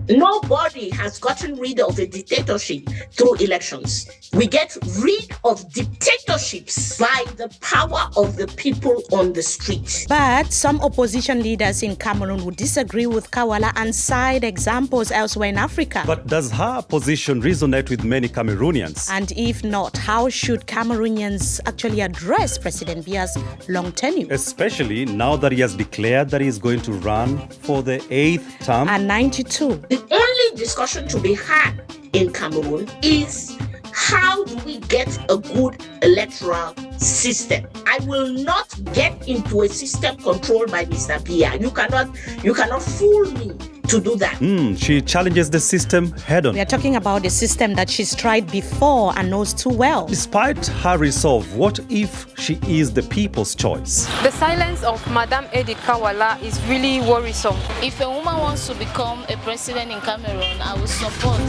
Nobody has gotten rid of a dictatorship through elections. We get rid of dictatorships by the power of the people on the street. But some opposition leaders in Cameroon would disagree with Kah Walla and cite examples elsewhere in Africa. But does her position resonate with many Cameroonians? And if not, how should Cameroonians actually address President Biya's long tenure? Especially now that he has declared that he is going to run for the 8th term. At 92. The only discussion to be had in Cameroon is how do we get a good electoral system? I will not get into a system controlled by Mr. Biya. You cannot fool me to do that. She challenges the system head on. We are talking about a system that she's tried before and knows too well. Despite her resolve, what if she is the people's choice? The silence of Madame Edith Kah Walla is really worrisome. If a woman wants to become a president in Cameroon, I will support.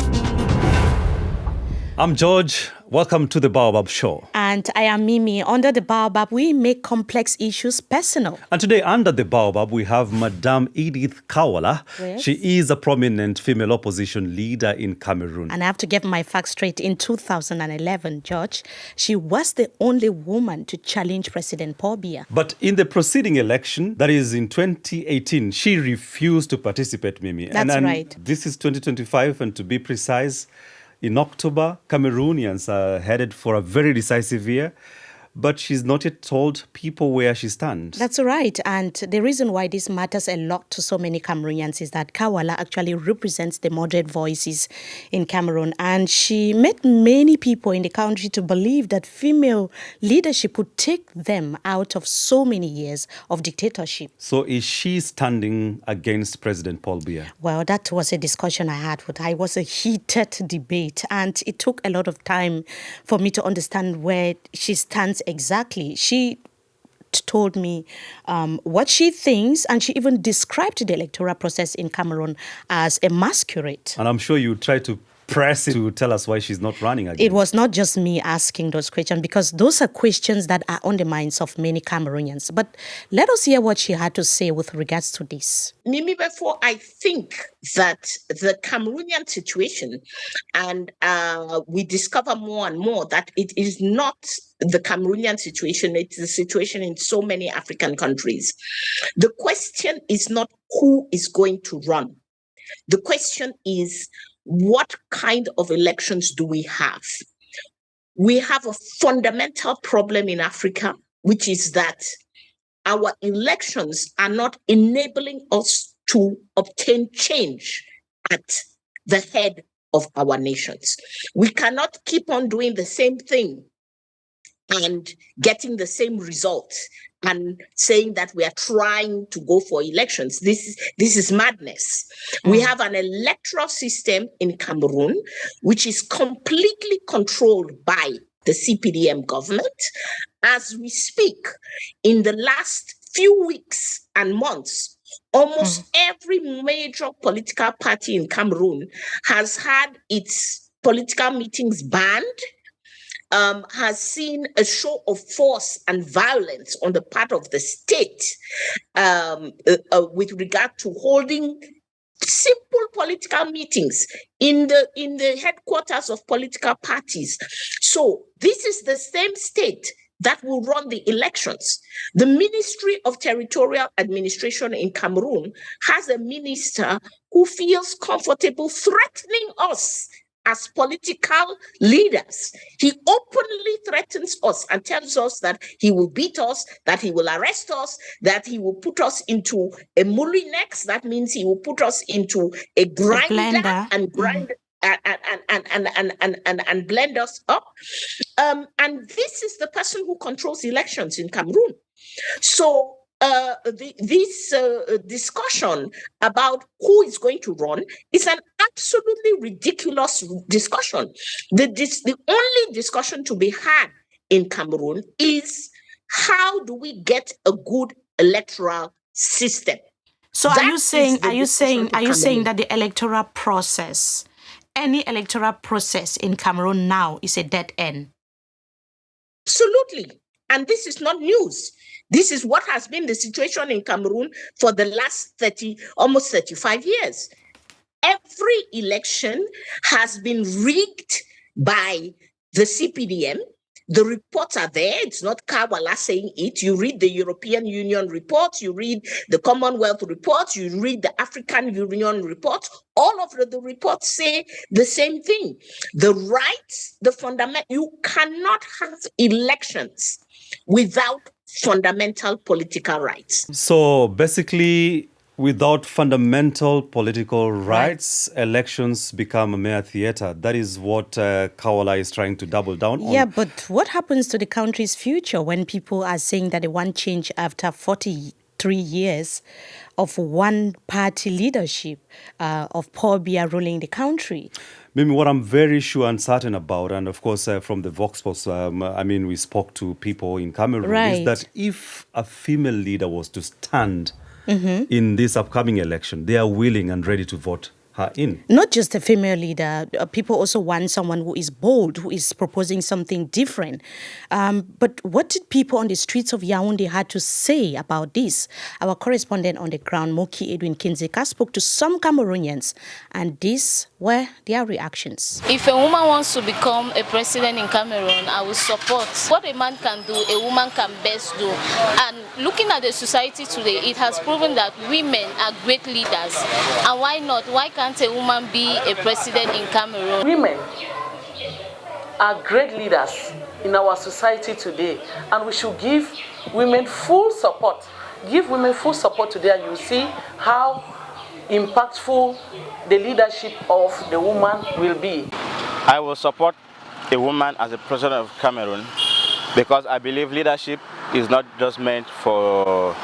I'm George. Welcome to The Baobab Show. And I am Mimi. Under The Baobab, we make complex issues personal. And today, under The Baobab, we have Madame Edith Kah Walla. Yes. She is a prominent female opposition leader in Cameroon. And I have to get my facts straight. In 2011, George, she was the only woman to challenge President Paul Biya. But in the preceding election, that is in 2018, she refused to participate, Mimi. That's right. This is 2025, and to be precise, in October, Cameroonians are headed for a very decisive year, but she's not yet told people where she stands. That's right. And the reason why this matters a lot to so many Cameroonians is that Kah Walla actually represents the moderate voices in Cameroon. And she made many people in the country to believe that female leadership would take them out of so many years of dictatorship. So is she standing against President Paul Biya? Well, that was a discussion I had with her. It was a heated debate, and it took a lot of time for me to understand where she stands exactly. She told me what she thinks, and she even described the electoral process in Cameroon as a masquerade. And I'm sure you try to press it to tell us why she's not running again. It was not just me asking those questions, because those are questions that are on the minds of many Cameroonians. But let us hear what she had to say with regards to this. Mimi, before I think that the Cameroonian situation, and we discover more and more that it is not the Cameroonian situation, it's the situation in so many African countries. The question is not who is going to run. The question is, what kind of elections do we have? We have a fundamental problem in Africa, which is that our elections are not enabling us to obtain change at the head of our nations. We cannot keep on doing the same thing and getting the same result and saying that we are trying to go for elections. This is madness. We have an electoral system in Cameroon which is completely controlled by the CPDM government. As we speak, in the last few weeks and months, almost every major political party in Cameroon has had its political meetings banned, has seen a show of force and violence on the part of the state with regard to holding simple political meetings in the headquarters of political parties. So this is the same state that will run the elections. The Ministry of Territorial Administration in Cameroon has a minister who feels comfortable threatening us as political leaders. He openly threatens us and tells us that he will beat us, that he will arrest us, that he will put us into a moulinex. That means he will put us into a grinder and grind and blend us up. And this is the person who controls elections in Cameroon. So this discussion about who is going to run is an absolutely ridiculous discussion. The only discussion to be had in Cameroon is how do we get a good electoral system? So are you saying that the electoral process, any electoral process in Cameroon now, is a dead end? Absolutely. And this is not news. This is what has been the situation in Cameroon for the last almost 35 years. Every election has been rigged by the CPDM. The reports are there. It's not Kah Walla saying it. You read the European Union reports, you read the Commonwealth reports, you read the African Union reports. All of the reports say the same thing. The rights, the fundamental, you cannot have elections without fundamental political rights. So basically, without fundamental political rights, elections become a mere theater. That is what Kah Walla is trying to double down on. Yeah, but what happens to the country's future when people are saying that they want change after 43 years of one-party leadership, of Paul Biya ruling the country? Mimi, what I'm very sure and certain about, and of course from the Vox Post, we spoke to people in Cameroon, is that if a female leader was to stand in this upcoming election, they are willing and ready to vote her in. Not just a female leader. People also want someone who is bold, who is proposing something different. But what did people on the streets of Yaoundé had to say about this? Our correspondent on the ground, Moki Edwin Kindzeka, spoke to some Cameroonians, and these were their reactions. If a woman wants to become a president in Cameroon, I will support. What a man can do, a woman can best do. And looking at the society today, it has proven that women are great leaders. And why not? Why can't a woman be a president in Cameroon? Women are great leaders in our society today, and we should give women full support. Give women full support today, and you'll see how impactful the leadership of the woman will be. I will support a woman as a president of Cameroon because I believe leadership is not just meant for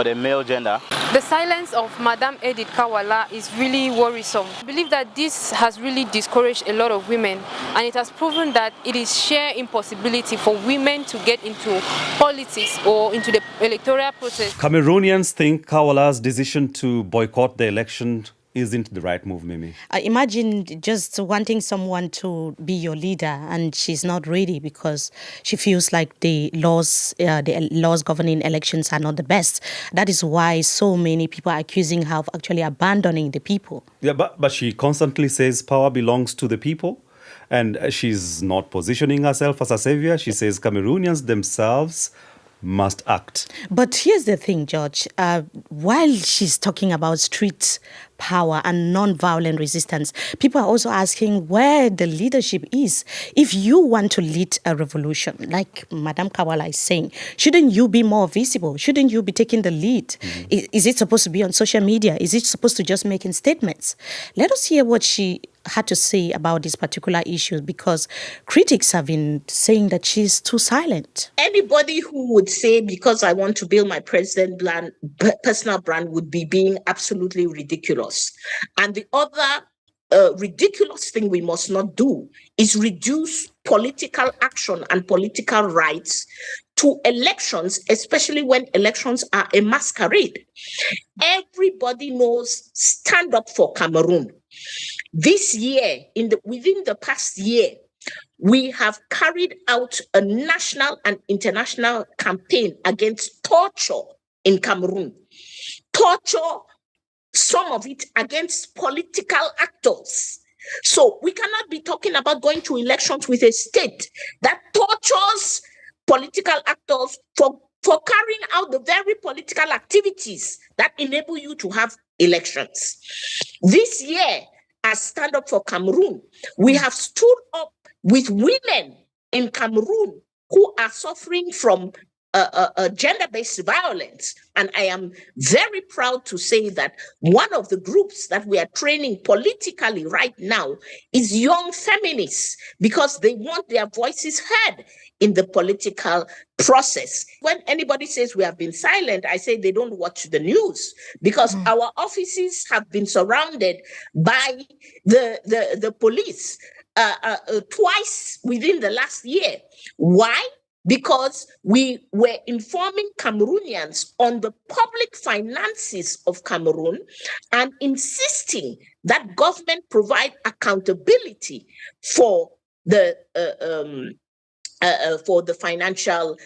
the male gender. The silence of Madame Edith Kah Walla is really worrisome. I believe that this has really discouraged a lot of women, and it has proven that it is sheer impossibility for women to get into politics or into the electoral process. Cameroonians think Kah Walla's decision to boycott the election isn't the right move, Mimi. Imagine just wanting someone to be your leader and she's not ready because she feels like the laws governing elections are not the best. That is why so many people are accusing her of actually abandoning the people. Yeah, but she constantly says power belongs to the people. And she's not positioning herself as a savior. She says Cameroonians themselves must act. But here's the thing, George. While she's talking about street power and non-violent resistance, people are also asking where the leadership is. If you want to lead a revolution, like Madame Kah Walla is saying, shouldn't you be more visible? Shouldn't you be taking the lead? Is it supposed to be on social media? Is it supposed to just making statements? Let us hear what she had to say about this particular issue, because critics have been saying that she's too silent. Anybody who would say, because I want to build my personal brand, would be being absolutely ridiculous. And the other ridiculous thing we must not do is reduce political action and political rights to elections, especially when elections are a masquerade. Everybody knows Stand Up for Cameroon. This year, within the past year, we have carried out a national and international campaign against torture in Cameroon. Torture, some of it against political actors. So we cannot be talking about going to elections with a state that tortures political actors for carrying out the very political activities that enable you to have elections. This year, as Stand Up for Cameroon, we have stood up with women in Cameroon who are suffering from gender-based violence. And I am very proud to say that one of the groups that we are training politically right now is young feminists, because they want their voices heard in the political process. When anybody says we have been silent, I say they don't watch the news, because our offices have been surrounded by the police twice within the last year. Why? Because we were informing Cameroonians on the public finances of Cameroon and insisting that government provide accountability for the for the financial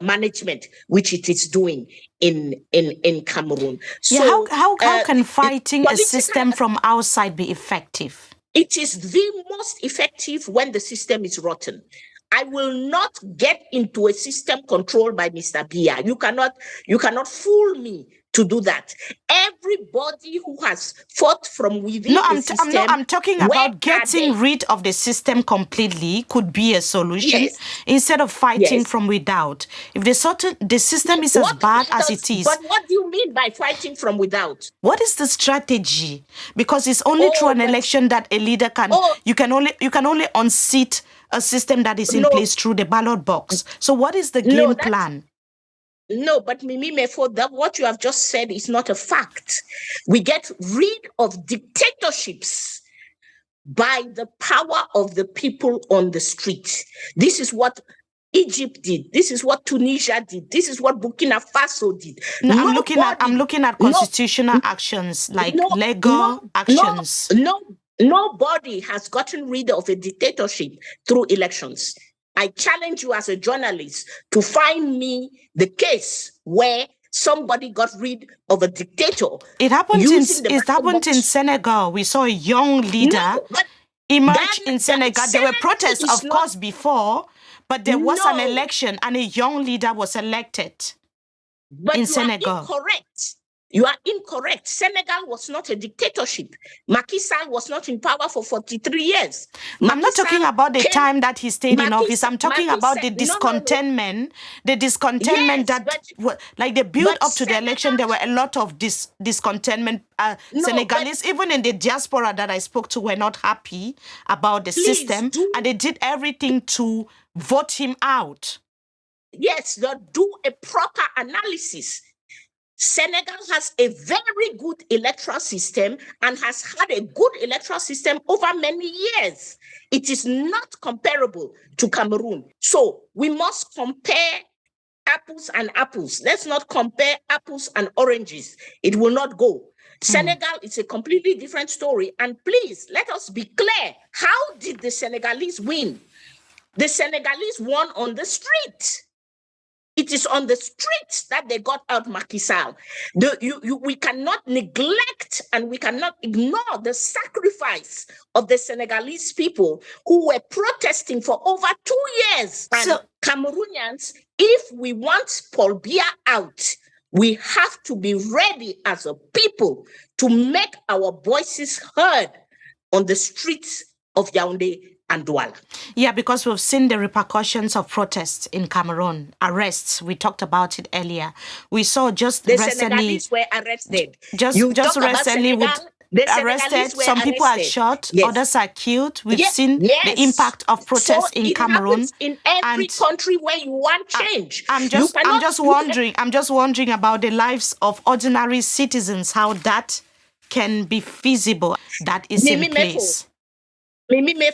management, which it is doing in Cameroon. So, how can fighting a system from outside be effective? It is the most effective when the system is rotten. I will not get into a system controlled by Mr. Biya. You cannot fool me to do that. Everybody who has fought from within the system... I'm talking about getting rid of the system completely could be a solution instead of fighting from without. If the system is as bad as it is... But what do you mean by fighting from without? What is the strategy? Because it's only through an election that a leader can... You can only unseat a system that is in place through the ballot box. So what is the game plan? No, but Mefo, that what you have just said is not a fact. We get rid of dictatorships by the power of the people on the street. This is what Egypt did. This is what Tunisia did. This is what Burkina Faso did. No, I'm looking at constitutional actions, like legal actions. Nobody has gotten rid of a dictatorship through elections. I challenge you as a journalist to find me the case where somebody got rid of a dictator. It happened in Senegal. We saw a young leader emerge in Senegal. There were protests, of course, before, but there was an election and a young leader was elected in Senegal. You are incorrect. Senegal was not a dictatorship. Macky Sall was not in power for 43 years. I'm not talking about the time that he stayed in office. I'm talking about the discontentment. The discontentment like the build up to the election, there were a lot of discontentment. Senegalese, even in the diaspora that I spoke to, were not happy about the system. And they did everything to vote him out. Yes, do a proper analysis. Senegal has a very good electoral system and has had a good electoral system over many years. It is not comparable to Cameroon. So we must compare apples and apples. Let's not compare apples and oranges. It will not go. Senegal is a completely different story. And please, let us be clear. How did the Senegalese win? The Senegalese won on the street. It is on the streets that they got out Macky Sall. We cannot neglect and we cannot ignore the sacrifice of the Senegalese people who were protesting for over 2 years. And Cameroonians, if we want Paul Biya out, we have to be ready as a people to make our voices heard on the streets of Yaoundé and Douala. Yeah, because we've seen the repercussions of protests in Cameroon, arrests. We talked about it earlier. We saw just the recently... Senegalese were arrested. Just recently arrested. Some people are shot, others are killed. We've seen the impact of protests in Cameroon. In every country where you want change. I'm just wondering about the lives of ordinary citizens, how that can be feasible, that is in place.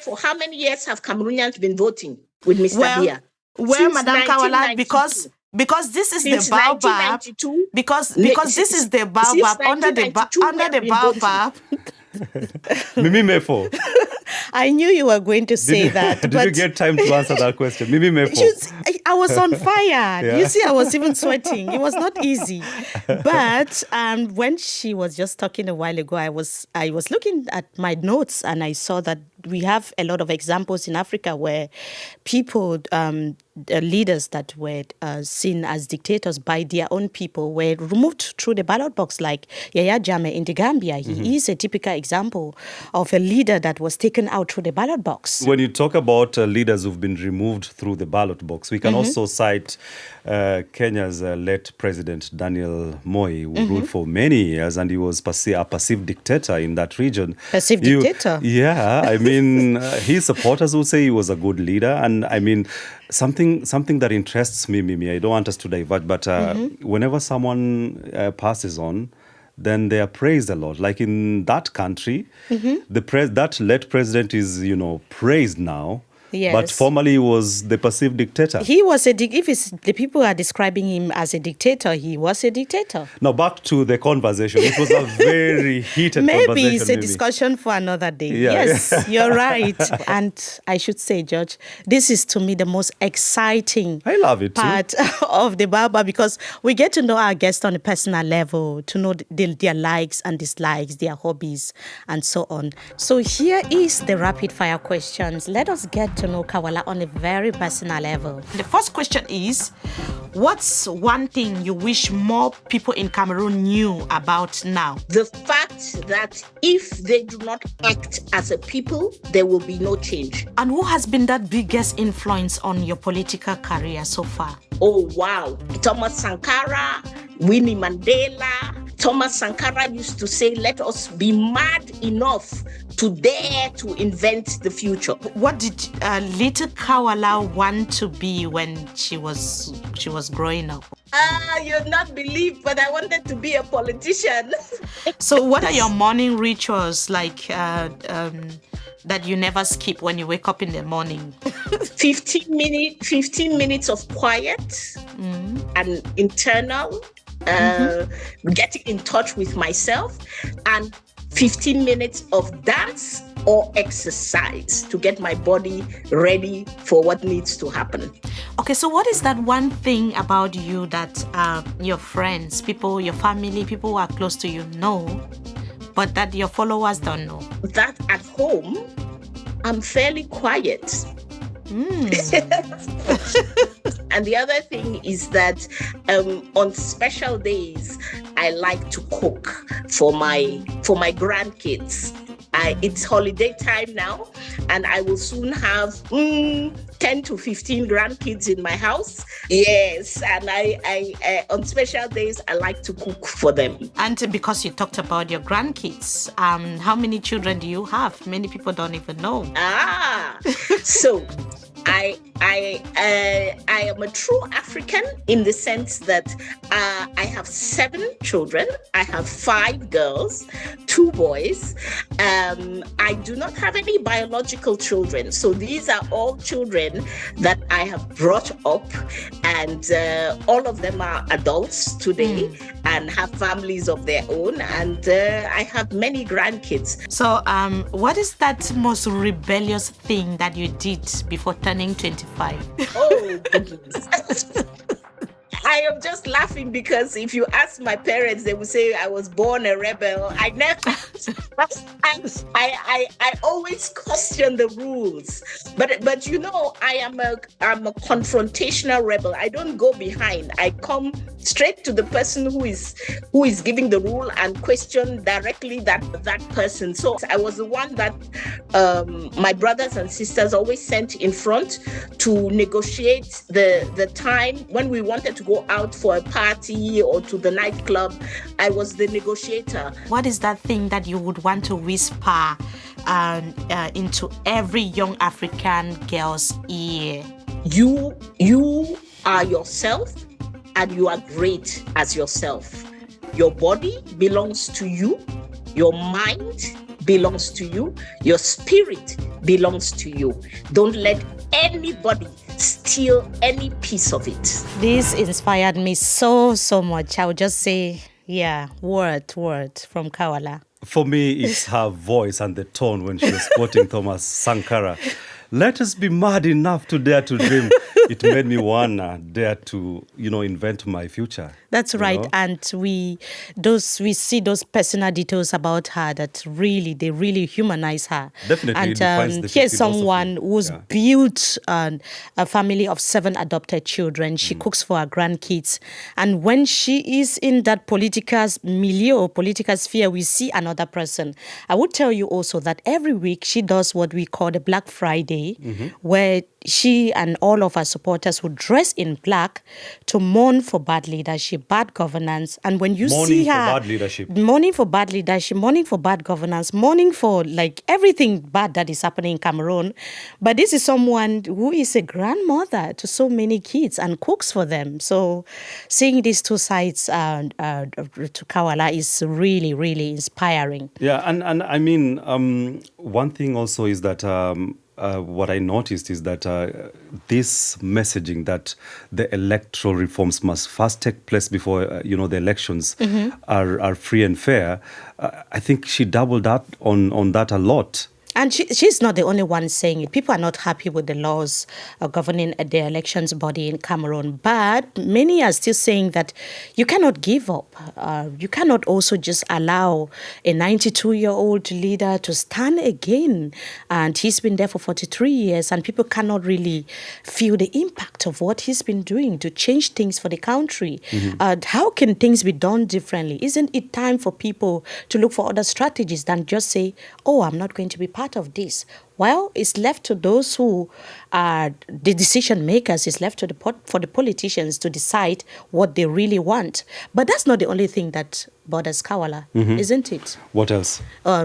For how many years have Cameroonians been voting with Mr. Biya? Well, Madame Kah Walla, because this is the baobab. Because this is the baobab under the baobab. Mefo. I knew you were going to say that. Did you get time to answer that question? Mefo. I was on fire. Yeah. You see, I was even sweating. It was not easy. But when she was just talking a while ago, I was looking at my notes and I saw that we have a lot of examples in Africa where people, leaders that were seen as dictators by their own people were removed through the ballot box, like Yaya Jammeh in the Gambia. He is a typical example of a leader that was taken out through the ballot box. When you talk about leaders who've been removed through the ballot box, we can also cite Kenya's late president, Daniel Moi, who ruled for many years, and he was a passive dictator in that region. Passive dictator? Yeah, I mean, his supporters will say he was a good leader. And I mean, something that interests me, I don't want us to divert, but whenever someone passes on, then they are praised a lot. Like in that country, that late president is, praised now Yes. But formerly he was the perceived dictator. He was if the people are describing him as a dictator, he was a dictator. Now back to the conversation. It was a very heated conversation. Maybe it's a discussion for another day. Yeah. Yes, you're right. And I should say, George, this is to me the most exciting I love it part of the Baobab, because we get to know our guests on a personal level, to know their likes and dislikes, their hobbies, and so on. So here is the rapid fire questions. Let us get to know Kah Walla on a very personal level. The first question is, what's one thing you wish more people in Cameroon knew about now? The fact that if they do not act as a people, there will be no change. And who has been that biggest influence on your political career so far? Oh, wow. Thomas Sankara, Winnie Mandela. Thomas Sankara used to say, let us be mad enough to dare to invent the future. What did little Kah Walla want to be when she was growing up? You'll not believe, but I wanted to be a politician. So what are your morning rituals like that you never skip when you wake up in the morning? 15 minutes of quiet and internal, getting in touch with myself, and 15 minutes of dance or exercise to get my body ready for what needs to happen. Okay, so what is that one thing about you that your friends, people, your family, people who are close to you know, but that your followers don't know? That at home, I'm fairly quiet. And the other thing is that on special days, I like to cook for my grandkids. It's holiday time now, and I will soon have 10 to 15 grandkids in my house. Yes, and I on special days, I like to cook for them. And because you talked about your grandkids, how many children do you have? Many people don't even know. So I am a true African in the sense that I have 7 children. I have 5 girls, 2 boys. I do not have any biological children. So these are all children that I have brought up, and all of them are adults today and have families of their own. And I have many grandkids. So what is that most rebellious thing that you did before turning 25? Oh, goodness. I am just laughing because if you ask my parents, they will say I was born a rebel. I never. I always question the rules, but you know, I am a confrontational rebel. I don't go behind. I come straight to the person who is giving the rule and question directly that person. So I was the one that my brothers and sisters always sent in front to negotiate the time when we wanted to go out for a party or to the nightclub. I was the negotiator. What is that thing that you would want to whisper into every young African girl's ear? You are yourself, and you are great as yourself. Your body belongs to you. Your mind belongs to you. Your spirit belongs to you. Don't let anybody steal any piece of it. This inspired me so much. I would just say, word from Kah Walla. For me, it's her voice and the tone when she was quoting Thomas Sankara. Let us be mad enough to dare to dream. It made me wanna dare to, invent my future. That's right. And we see those personal details about her that they really humanize her. Definitely. And here's someone who's built a family of 7 adopted children. She cooks for her grandkids. And when she is in that political milieu, political sphere, we see another person. I would tell you also that every week she does what we call the Black Friday, where she and all of her supporters would dress in black to mourn for bad leadership, bad governance. And when you see her mourning for bad leadership, mourning for bad governance, mourning for everything bad that is happening in Cameroon, but this is someone who is a grandmother to so many kids and cooks for them. So seeing these two sides to Kah Walla is really inspiring. Yeah, and I mean, one thing also is that what I noticed is that this messaging that the electoral reforms must first take place before, the elections are free and fair, I think she doubled up on that a lot. And she's not the only one saying it. People are not happy with the laws governing the elections body in Cameroon. But many are still saying that you cannot give up. You cannot also just allow a 92-year-old leader to stand again. And he's been there for 43 years. And people cannot really feel the impact of what he's been doing to change things for the country. How can things be done differently? Isn't it time for people to look for other strategies than just say, oh, I'm not going to be part of this? Well, it's left to those who are the decision makers. It's left to for the politicians to decide what they really want. But that's not the only thing that bothers Kah Walla, isn't it? What else?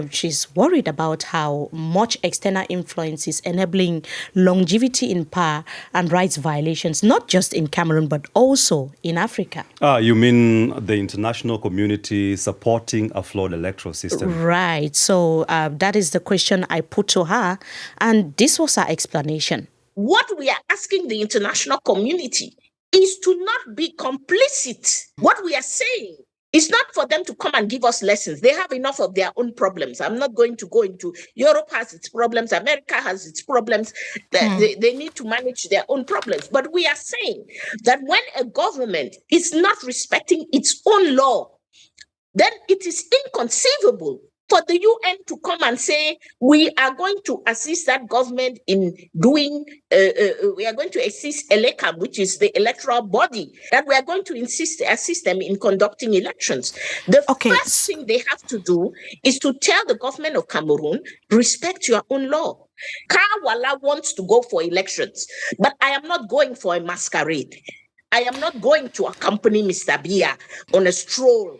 She's worried about how much external influence is enabling longevity in power and rights violations, not just in Cameroon, but also in Africa. You mean the international community supporting a flawed electoral system? Right. So that is the question I put to her. And this was her explanation. What we are asking the international community is to not be complicit. What we are saying is not for them to come and give us lessons. They have enough of their own problems. I'm not going to go into Europe has its problems. America has its problems. They need to manage their own problems. But we are saying that when a government is not respecting its own law, then it is inconceivable for the UN to come and say, we are going to assist that government in doing, we are going to assist Electoral, which is the electoral body, that we are going to assist them in conducting elections. The first thing they have to do is to tell the government of Cameroon, respect your own law. Kah Walla wants to go for elections, but I am not going for a masquerade. I am not going to accompany Mr. Biya on a stroll,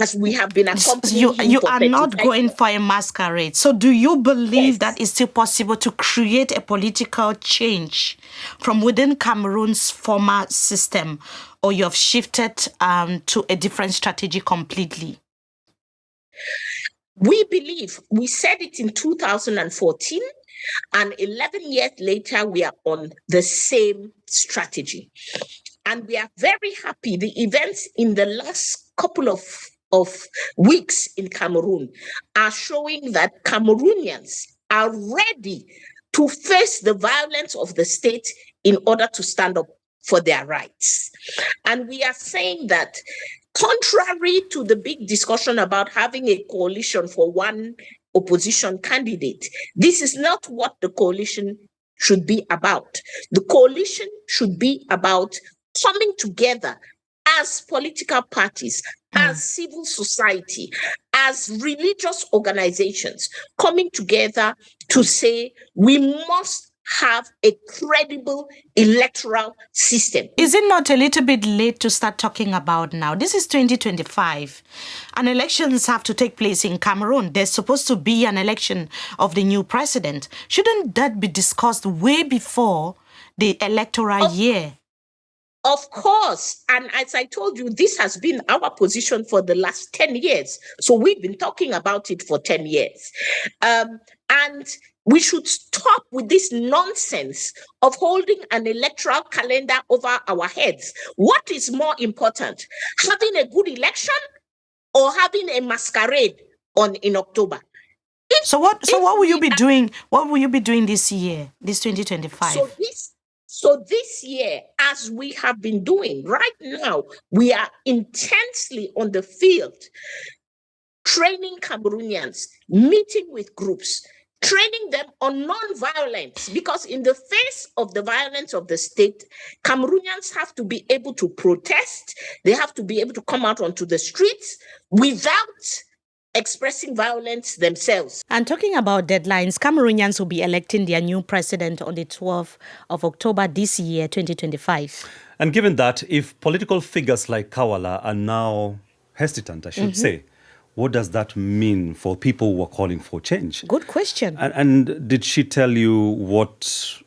as we have been accompanying him. You are not going for a masquerade. So do you believe that it's still possible to create a political change from within Cameroon's former system, or you have shifted to a different strategy completely? We believe, we said it in 2014, and 11 years later, we are on the same strategy. And we are very happy. The events in the last couple of weeks in Cameroon are showing that Cameroonians are ready to face the violence of the state in order to stand up for their rights. And we are saying that, contrary to the big discussion about having a coalition for one opposition candidate, this is not what the coalition should be about. The coalition should be about coming together as political parties, as civil society, as religious organizations, coming together to say we must have a credible electoral system. Is it not a little bit late to start talking about now? This is 2025, and elections have to take place in Cameroon. There's supposed to be an election of the new president. Shouldn't that be discussed way before the electoral year? Of course. And as I told you, this has been our position for the last 10 years. So we've been talking about it for 10 years. And we should stop with this nonsense of holding an electoral calendar over our heads. What is more important, having a good election or having a masquerade in October? So what will you be doing? What will you be doing this year, this 2025? So this year, as we have been doing right now, we are intensely on the field, training Cameroonians, meeting with groups, training them on non-violence, because in the face of the violence of the state, Cameroonians have to be able to protest. They have to be able to come out onto the streets without expressing violence themselves. And talking about deadlines, Cameroonians will be electing their new president on the 12th of October this year, 2025. And given that, if political figures like Kah Walla are now hesitant, I should say, what does that mean for people who are calling for change? Good question. And did she tell you what,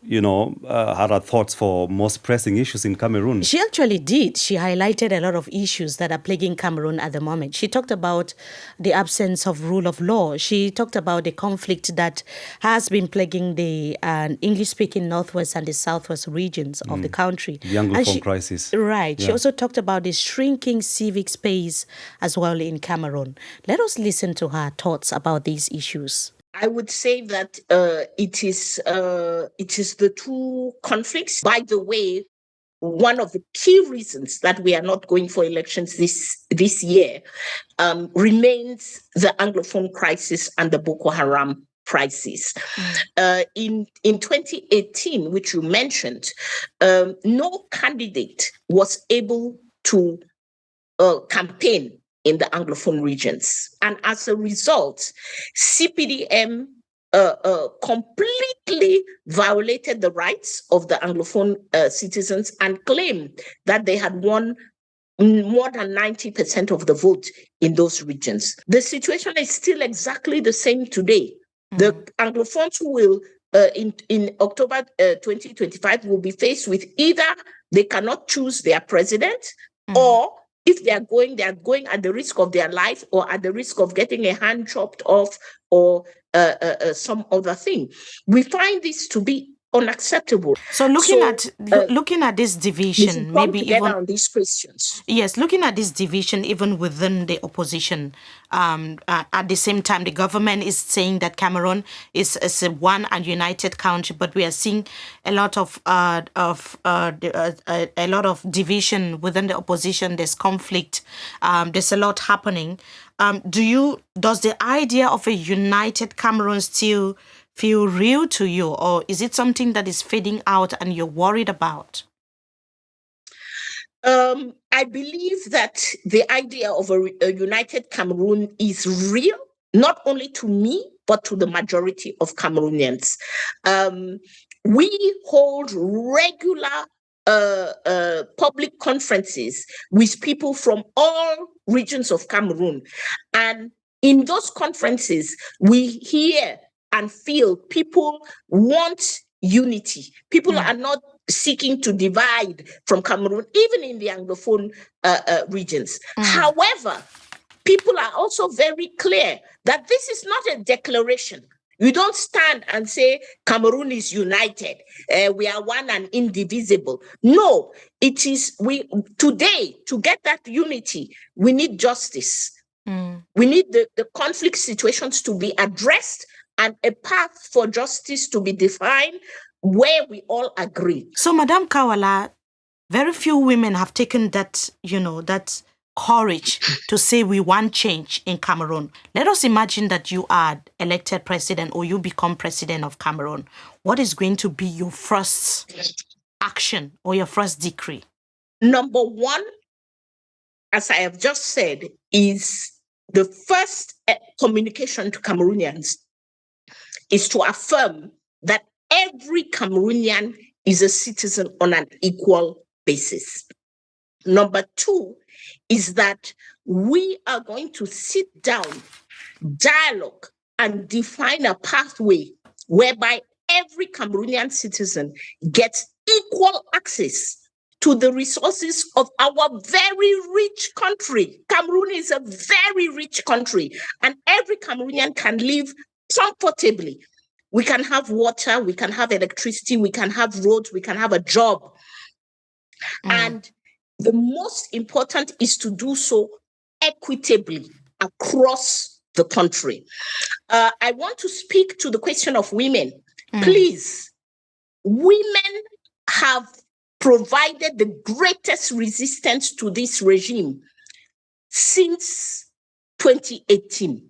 are her thoughts for most pressing issues in Cameroon? She actually did. She highlighted a lot of issues that are plaguing Cameroon at the moment. She talked about the absence of rule of law. She talked about the conflict that has been plaguing the English-speaking northwest and the southwest regions of the country. The Anglophone crisis. Right. Yeah. She also talked about the shrinking civic space as well in Cameroon. Let us listen to her thoughts about these issues. I would say that it is the two conflicts. By the way, one of the key reasons that we are not going for elections this year remains the Anglophone crisis and the Boko Haram crisis. In 2018, which you mentioned, no candidate was able to campaign in the Anglophone regions. And as a result, CPDM completely violated the rights of the Anglophone citizens and claimed that they had won more than 90% of the vote in those regions. The situation is still exactly the same today. The Anglophones who will, in October 2025, will be faced with either they cannot choose their president, or if they are going at the risk of their life or at the risk of getting a hand chopped off or some other thing. We find this to be unacceptable. So looking at this division, maybe even on these questions. Yes, looking at this division even within the opposition, at the same time, the government is saying that Cameroon is a one and united country, but we are seeing a lot of division within the opposition. There's conflict. There's a lot happening. Does the idea of a united Cameroon still feel real to you, or is it something that is fading out and you're worried about? I believe that the idea of a united Cameroon is real, not only to me, but to the majority of Cameroonians. We hold regular public conferences with people from all regions of Cameroon. And in those conferences, we hear and feel people want unity. People are not seeking to divide from Cameroon, even in the Anglophone regions. However, people are also very clear that this is not a declaration. You don't stand and say Cameroon is united. We are one and indivisible. No, it is today, to get that unity, we need justice. We need the conflict situations to be addressed and a path for justice to be defined where we all agree. So, Madame Kah Walla, very few women have taken that, that courage to say we want change in Cameroon. Let us imagine that you are elected president or you become president of Cameroon. What is going to be your first action or your first decree? Number one, as I have just said, is the first communication to Cameroonians is to affirm that every Cameroonian is a citizen on an equal basis. Number two is that we are going to sit down, dialogue, and define a pathway whereby every Cameroonian citizen gets equal access to the resources of our very rich country. Cameroon is a very rich country, and every Cameroonian can live comfortably. We can have water, we can have electricity, we can have roads, we can have a job. And the most important is to do so equitably across the country. I want to speak to the question of women. Please, women have provided the greatest resistance to this regime since 2018.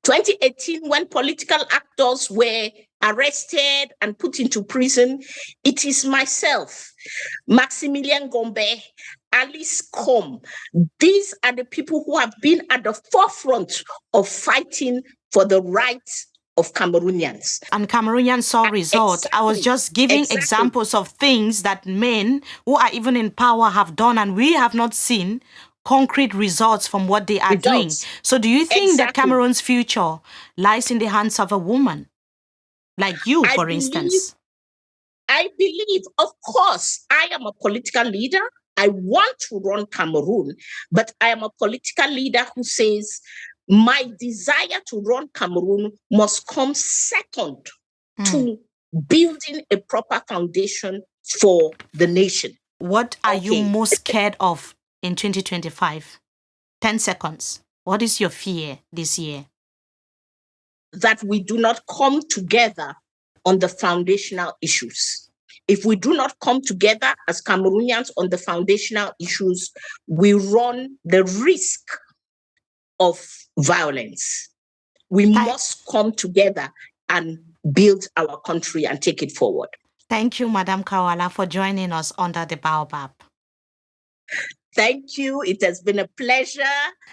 2018, when political actors were arrested and put into prison, it is myself, Maximilian Gombe, Alice Com. These are the people who have been at the forefront of fighting for the rights of Cameroonians. And Cameroonians saw results. Exactly. I was just giving examples of things that men who are even in power have done and we have not seen concrete results from what they are doing. So do you think that Cameroon's future lies in the hands of a woman? Like you, for instance? I believe, of course, I am a political leader. I want to run Cameroon, but I am a political leader who says my desire to run Cameroon must come second to building a proper foundation for the nation. What are you most scared of in 2025? 10 seconds. What is your fear this year? That we do not come together on the foundational issues. If we do not come together as Cameroonians on the foundational issues, we run the risk of violence. We must come together and build our country and take it forward. Thank you, Madam Kah Walla, for joining us under the Baobab. Thank you. It has been a pleasure.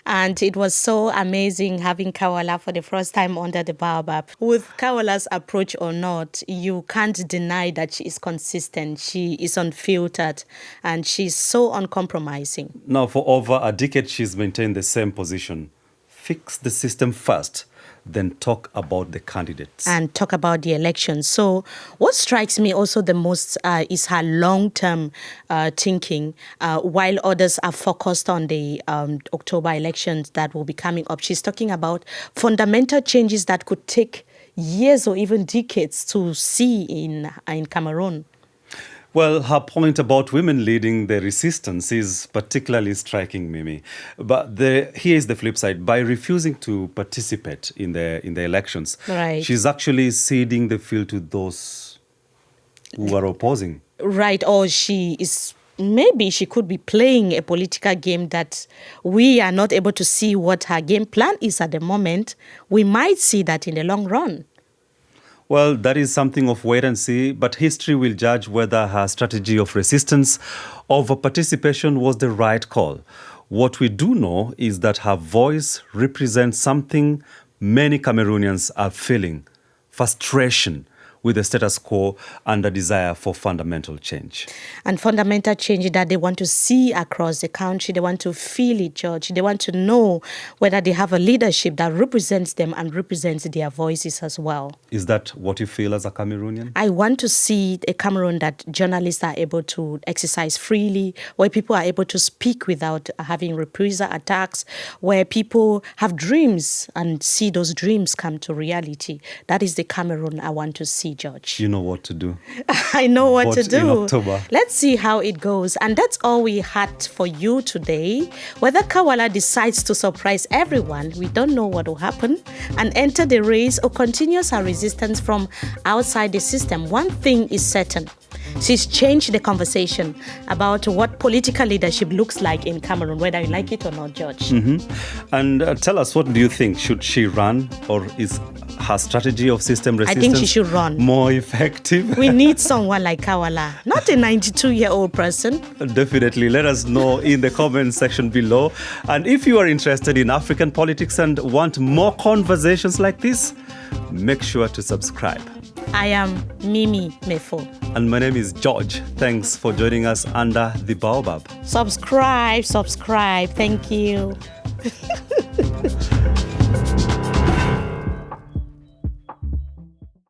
And it was so amazing having Kah Walla for the first time under the Baobab. With Kah Walla's approach or not, you can't deny that she is consistent, she is unfiltered, and she's so uncompromising. Now, for over a decade, she's maintained the same position. Fix the system first, then talk about the candidates. And talk about the elections. So what strikes me also the most is her long-term thinking, while others are focused on the October elections that will be coming up. She's talking about fundamental changes that could take years or even decades to see in Cameroon. Well, her point about women leading the resistance is particularly striking, Mimi. But here's the flip side. By refusing to participate in the elections, she's actually ceding the field to those who are opposing. Right, or maybe she could be playing a political game that we are not able to see what her game plan is at the moment. We might see that in the long run. Well, that is something of wait and see, but history will judge whether her strategy of resistance over participation was the right call. What we do know is that her voice represents something many Cameroonians are feeling: frustration with the status quo and a desire for fundamental change. And fundamental change that they want to see across the country. They want to feel it, George. They want to know whether they have a leadership that represents them and represents their voices as well. Is that what you feel as a Cameroonian? I want to see a Cameroon that journalists are able to exercise freely, where people are able to speak without having reprisal attacks, where people have dreams and see those dreams come to reality. That is the Cameroon I want to see, George. You know what to do. I know what to do. In October. Let's see how it goes. And that's all we had for you today. Whether Kah Walla decides to surprise everyone, we don't know what will happen, and enter the race or continues her resistance from outside the system. One thing is certain. She's changed the conversation about what political leadership looks like in Cameroon, whether you like it or not, George. And tell us, what do you think? Should she run, or is her strategy of system resistance I think she should run. More effective? We need someone like Kah Walla, not a 92-year-old person. Definitely. Let us know in the comment section below. And if you are interested in African politics and want more conversations like this, make sure to subscribe. I am Mimi Mefo. And my name is George. Thanks for joining us under the Baobab. Subscribe. Thank you.